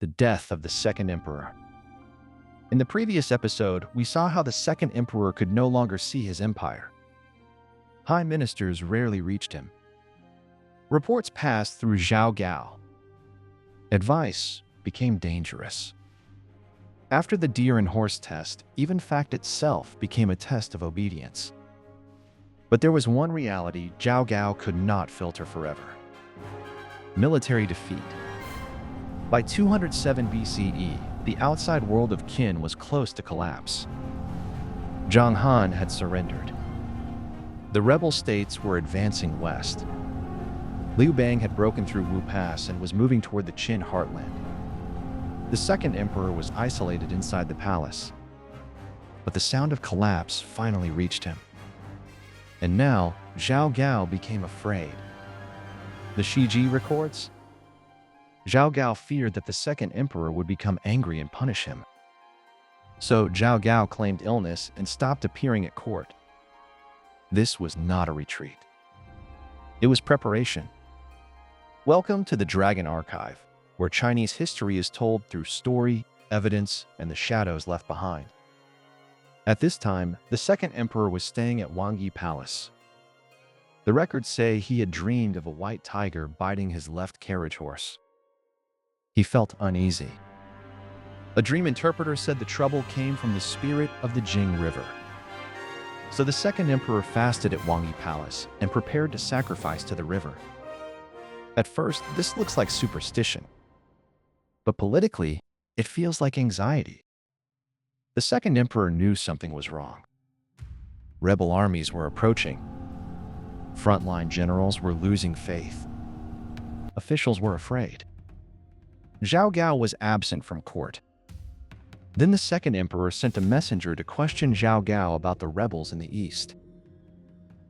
The death of the Second Emperor. In the previous episode, we saw how the Second Emperor could no longer see his empire. High ministers rarely reached him. Reports passed through Zhao Gao. Advice became dangerous. After the deer and horse test, even fact itself became a test of obedience. But there was one reality Zhao Gao could not filter forever: military defeat. By 207 BCE, the outside world of Qin was close to collapse. Zhang Han had surrendered. The rebel states were advancing west. Liu Bang had broken through Wu Pass and was moving toward the Qin heartland. The Second Emperor was isolated inside the palace. But the sound of collapse finally reached him. And now, Zhao Gao became afraid. The Shiji records, Zhao Gao feared that the Second Emperor would become angry and punish him. So Zhao Gao claimed illness and stopped appearing at court. This was not a retreat. It was preparation. Welcome to the Dragon Archive, where Chinese history is told through story, evidence, and the shadows left behind. At this time, the Second Emperor was staying at Wangyi Palace. The records say he had dreamed of a white tiger biting his left carriage horse. He felt uneasy. A dream interpreter said the trouble came from the spirit of the Jing River. So the Second Emperor fasted at Wangyi Palace and prepared to sacrifice to the river. At first, this looks like superstition. But politically, it feels like anxiety. The Second Emperor knew something was wrong. Rebel armies were approaching. Frontline generals were losing faith. Officials were afraid. Zhao Gao was absent from court. Then the Second Emperor sent a messenger to question Zhao Gao about the rebels in the east.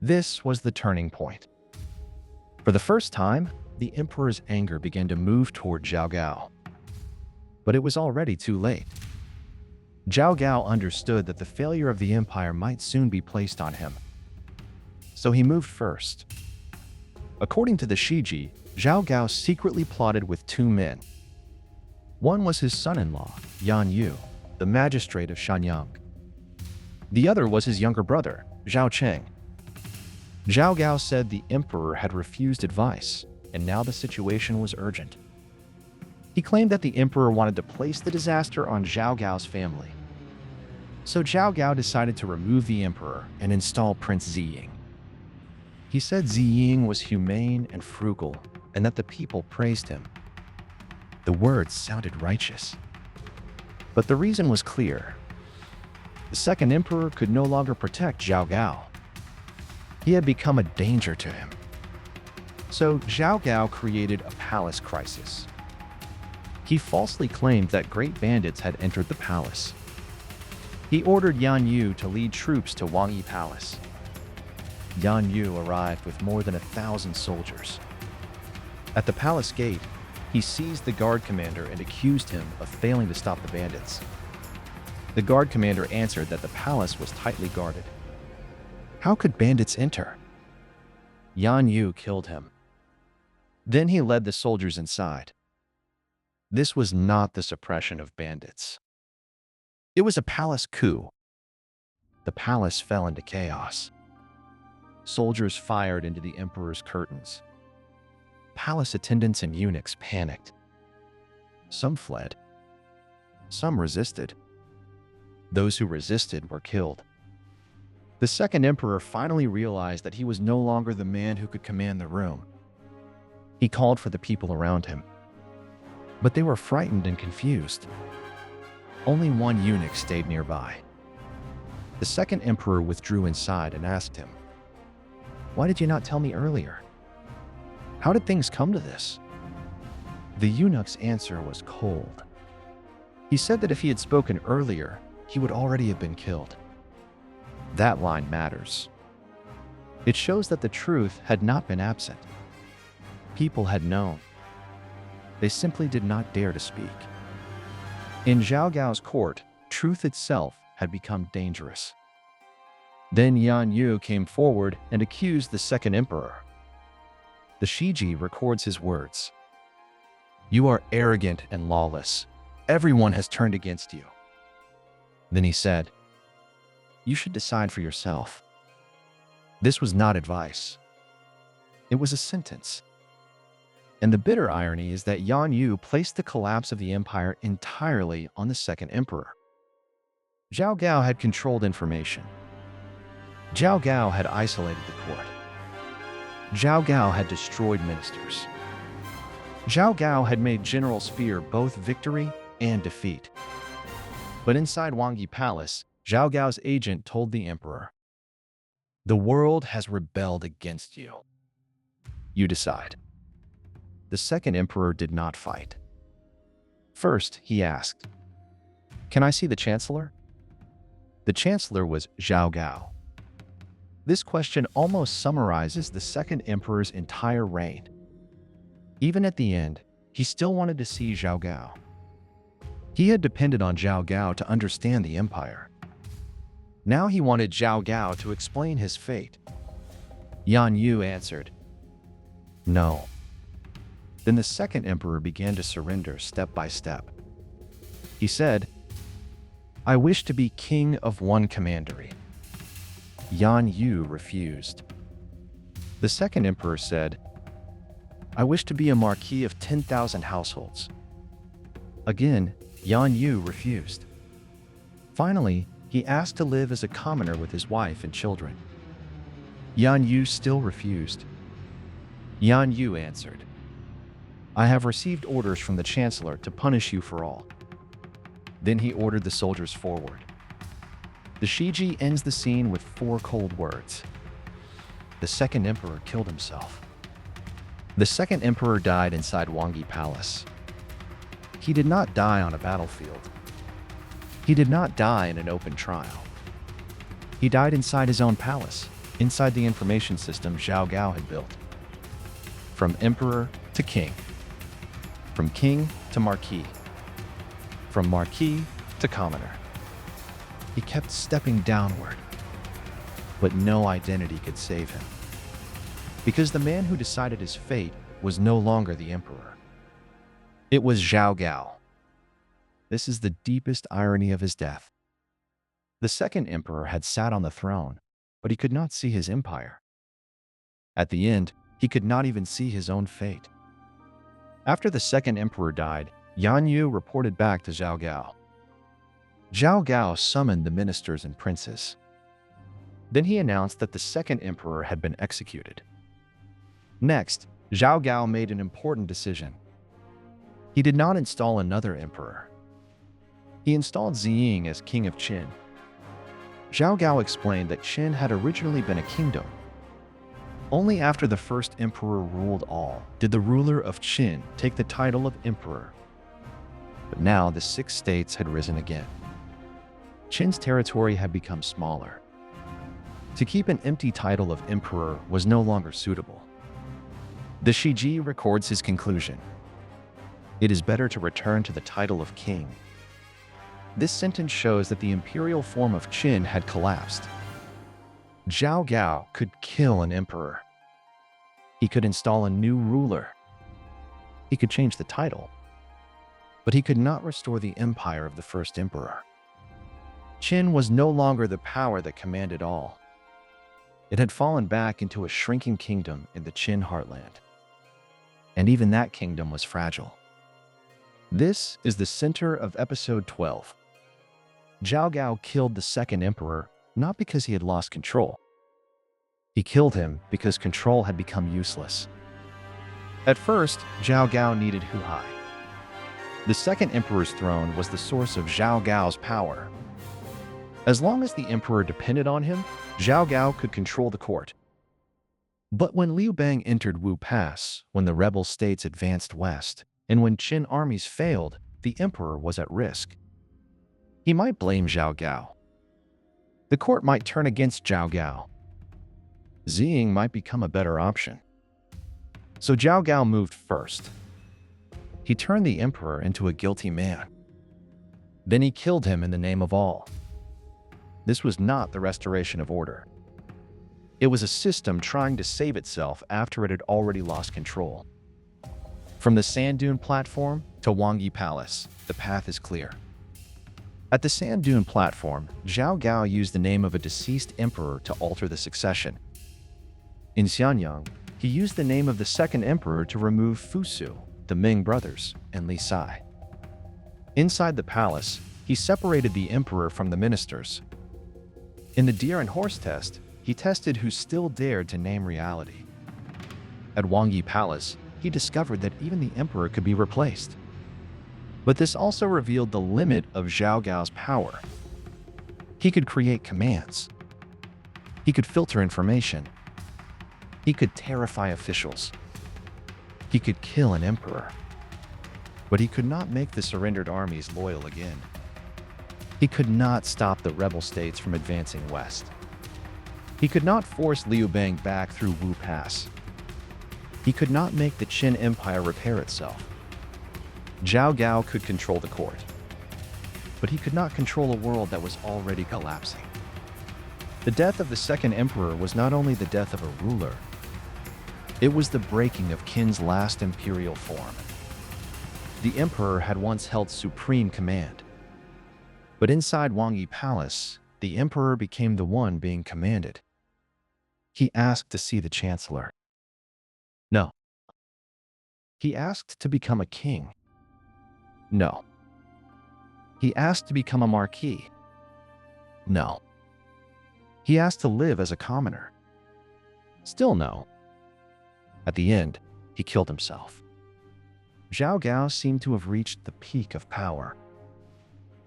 This was the turning point. For the first time, the emperor's anger began to move toward Zhao Gao. But it was already too late. Zhao Gao understood that the failure of the empire might soon be placed on him. So he moved first. According to the Shiji, Zhao Gao secretly plotted with two men. One was his son-in-law, Yan Yue, the magistrate of Shanyang. The other was his younger brother, Zhao Cheng. Zhao Gao said the emperor had refused advice, and now the situation was urgent. He claimed that the emperor wanted to place the disaster on Zhao Gao's family. So Zhao Gao decided to remove the emperor and install Prince Ziying. He said Ziying was humane and frugal, and that the people praised him. The words sounded righteous. But the reason was clear. The Second Emperor could no longer protect Zhao Gao. He had become a danger to him. So Zhao Gao created a palace crisis. He falsely claimed that great bandits had entered the palace. He ordered Yan Yue to lead troops to Wangyi Palace. Yan Yue arrived with more than 1,000 soldiers. At the palace gate, he seized the guard commander and accused him of failing to stop the bandits. The guard commander answered that the palace was tightly guarded. How could bandits enter? Yan Yue killed him. Then he led the soldiers inside. This was not the suppression of bandits. It was a palace coup. The palace fell into chaos. Soldiers fired into the emperor's curtains. Palace attendants and eunuchs panicked. Some fled. Some resisted. Those who resisted were killed. The Second Emperor finally realized that he was no longer the man who could command the room. He called for the people around him. But they were frightened and confused. Only one eunuch stayed nearby. The Second Emperor withdrew inside and asked him, "Why did you not tell me earlier? How did things come to this?" The eunuch's answer was cold. He said that if he had spoken earlier, he would already have been killed. That line matters. It shows that the truth had not been absent. People had known. They simply did not dare to speak. In Zhao Gao's court, truth itself had become dangerous. Then Yan Yue came forward and accused the Second Emperor. The Shiji records his words. You are arrogant and lawless. Everyone has turned against you." Then he said, "You should decide for yourself." This was not advice. It was a sentence. And the bitter irony is that Yan Yue placed the collapse of the empire entirely on the second emperor. Zhao Gao had controlled information. Zhao Gao had isolated the court. Zhao Gao had destroyed ministers. Zhao Gao had made generals fear both victory and defeat. But inside Wangyi Palace, Zhao Gao's agent told the emperor, "The world has rebelled against you. You decide." The second emperor did not fight. First, he asked, "Can I see the Chancellor?" The Chancellor was Zhao Gao. This question almost summarizes the second emperor's entire reign. Even at the end, he still wanted to see Zhao Gao. He had depended on Zhao Gao to understand the empire. Now he wanted Zhao Gao to explain his fate. Yan Yue answered, "No." Then the second emperor began to surrender step by step. He said, "I wish to be king of one commandery." Yan Yue refused. The second emperor said, "I wish to be a marquis of 10,000 households." Again, Yan Yue refused. Finally, he asked to live as a commoner with his wife and children. Yan Yue still refused. Yan Yue answered, "I have received orders from the Chancellor to punish you for all." Then he ordered the soldiers forward. The Shiji ends the scene with 4 cold words. The second emperor killed himself. The second emperor died inside Wangyi Palace. He did not die on a battlefield. He did not die in an open trial. He died inside his own palace, inside the information system Zhao Gao had built. From emperor to king. From king to marquis. From marquis to commoner. He kept stepping downward, but no identity could save him. Because the man who decided his fate was no longer the emperor. It was Zhao Gao. This is the deepest irony of his death. The second emperor had sat on the throne, but he could not see his empire. At the end, he could not even see his own fate. After the second emperor died, Yan Yue reported back to Zhao Gao. Zhao Gao summoned the ministers and princes. Then he announced that the second emperor had been executed. Next, Zhao Gao made an important decision. He did not install another emperor. He installed Ziying as king of Qin. Zhao Gao explained that Qin had originally been a kingdom. Only after the first emperor ruled all did the ruler of Qin take the title of emperor. But now the 6 states had risen again. Qin's territory had become smaller. To keep an empty title of emperor was no longer suitable. The Shiji records his conclusion. It is better to return to the title of king. This sentence shows that the imperial form of Qin had collapsed. Zhao Gao could kill an emperor. He could install a new ruler. He could change the title. But he could not restore the empire of the first emperor. Qin was no longer the power that commanded all. It had fallen back into a shrinking kingdom in the Qin heartland. And even that kingdom was fragile. This is the center of Episode 12. Zhao Gao killed the second emperor not because he had lost control. He killed him because control had become useless. At first, Zhao Gao needed Hu Hai. The second emperor's throne was the source of Zhao Gao's power. As long as the emperor depended on him, Zhao Gao could control the court. But when Liu Bang entered Wu Pass, when the rebel states advanced west, and when Qin armies failed, the emperor was at risk. He might blame Zhao Gao. The court might turn against Zhao Gao. Ziying might become a better option. So Zhao Gao moved first. He turned the emperor into a guilty man. Then he killed him in the name of all. This was not the restoration of order. It was a system trying to save itself after it had already lost control. From the sand dune platform to Wangyi Palace, the path is clear. At the sand dune platform, Zhao Gao used the name of a deceased emperor to alter the succession. In Xianyang, he used the name of the second emperor to remove Fusu, the Ming brothers, and Li Sai. Inside the palace, he separated the emperor from the ministers. In the deer and horse test, he tested who still dared to name reality. At Wangyi Palace, he discovered that even the emperor could be replaced. But this also revealed the limit of Zhao Gao's power. He could create commands. He could filter information. He could terrify officials. He could kill an emperor. But he could not make the surrendered armies loyal again. He could not stop the rebel states from advancing west. He could not force Liu Bang back through Wu Pass. He could not make the Qin Empire repair itself. Zhao Gao could control the court, but he could not control a world that was already collapsing. The death of the second emperor was not only the death of a ruler, it was the breaking of Qin's last imperial form. The emperor had once held supreme command, but inside Wangyi Palace, the emperor became the one being commanded. He asked to see the chancellor. No. He asked to become a king. No. He asked to become a marquis. No. He asked to live as a commoner. Still no. At the end, he killed himself. Zhao Gao seemed to have reached the peak of power.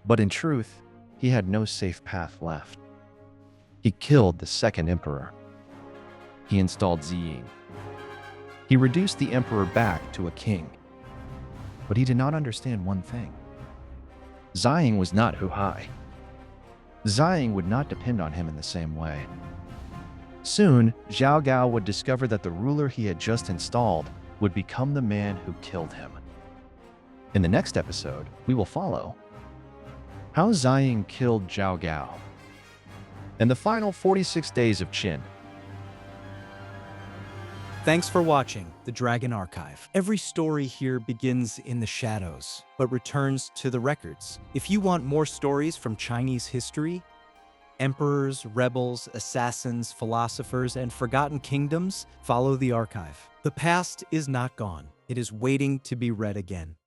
But in truth, he had no safe path left. He killed the second emperor. He installed Ziying. He reduced the emperor back to a king. But he did not understand one thing. Ziying was not Hu Hai. Ziying would not depend on him in the same way. Soon, Zhao Gao would discover that the ruler he had just installed would become the man who killed him. In the next episode, we will follow how Ziying killed Zhao Gao and the final 46 days of Qin. Thanks for watching The Dragon Archive. Every story here begins in the shadows, but returns to the records. If you want more stories from Chinese history, emperors, rebels, assassins, philosophers, and forgotten kingdoms, follow the archive. The past is not gone. It is waiting to be read again.